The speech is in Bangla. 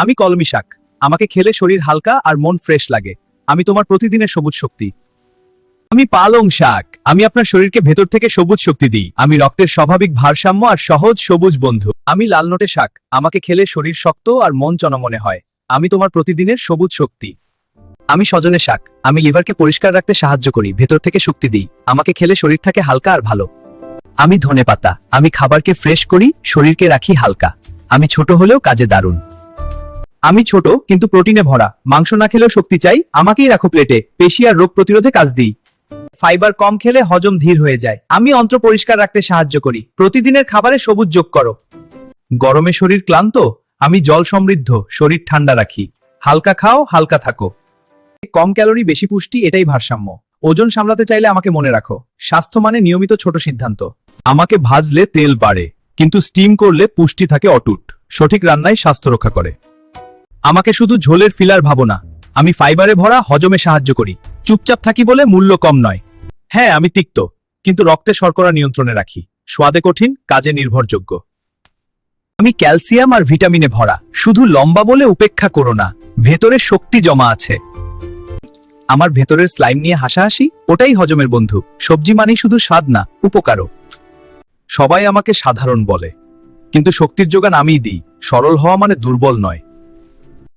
আমি কলমি শাক। আমাকে খেলে শরীর হালকা আর মন ফ্রেশ লাগে। আমি তোমার প্রতিদিনের সবুজ শক্তি। আমি পালং শাক। আমি আপনার শরীরকে ভেতর থেকে সবুজ শক্তি দিই। আমি রক্তের স্বাভাবিক ভারসাম্য আর সহজ সবুজ বন্ধু। আমি লাল নোটে শাক। আমাকে খেলে শরীর শক্ত আর মন চনমনে হয়। আমি তোমার প্রতিদিনের সবুজ শক্তি। আমি সজনে শাক। আমি লিভারকে পরিষ্কার রাখতে সাহায্য করি, ভেতর থেকে শক্তি দিই। আমাকে খেলে শরীর থাকে হালকা আর ভালো। আমি ধনেপাতা। আমি খাবারকে ফ্রেশ করি, শরীরকে রাখি হালকা। আমি ছোট হলেও কাজে দারুণ। আমি ছোট কিন্তু প্রোটিনে ভরা। মাংস না খেলেও শক্তি চাই, আমাকেই রাখো প্লেটে। পেশি আর রোগ প্রতিরোধে কাজ দিই। ফাইবার কম খেলে হজম ধীর হয়ে যায়। আমি অন্ত্র পরিষ্কার রাখতে সাহায্য করি। প্রতিদিনের খাবারে সবুজ যোগ করো। গরমে শরীর ক্লান্ত? আমি জল সমৃদ্ধ, শরীর ঠান্ডা রাখি। হালকা খাও, হালকা থাকো। কম ক্যালোরি বেশি পুষ্টি, এটাই ভারসাম্য। ওজন সামলাতে চাইলে আমাকে মনে রাখো। স্বাস্থ্য মানে নিয়মিত ছোট সিদ্ধান্ত। আমাকে ভাজলে তেল বাড়ে, কিন্তু স্টিম করলে পুষ্টি থাকে অটুট। সঠিক রান্নায় স্বাস্থ্য রক্ষা করে। আমাকে শুধু ঝোলের ফিলার ভাবো না। আমি ফাইবারে ভরা, হজমে সাহায্য করি। চুপচাপ থাকি বলে মূল্য কম নয়। হ্যাঁ, আমি তিক্ত, কিন্তু রক্তে শর্করা নিয়ন্ত্রণে রাখি। স্বাদে কঠিন, কাজে নির্ভরযোগ্য। আমি ক্যালসিয়াম আর ভিটামিনে ভরা। শুধু লম্বা বলে উপেক্ষা করো না, ভেতরে শক্তি জমা আছে। আমার ভেতরের স্লাইম নিয়ে হাসাহাসি, ওটাই হজমের বন্ধু। সবজি মানেই শুধু স্বাদ না, উপকারও। সবাই আমাকে সাধারণ বলে, কিন্তু শক্তির যোগান আমিই দিই। সরল হওয়া মানে দুর্বল নয়,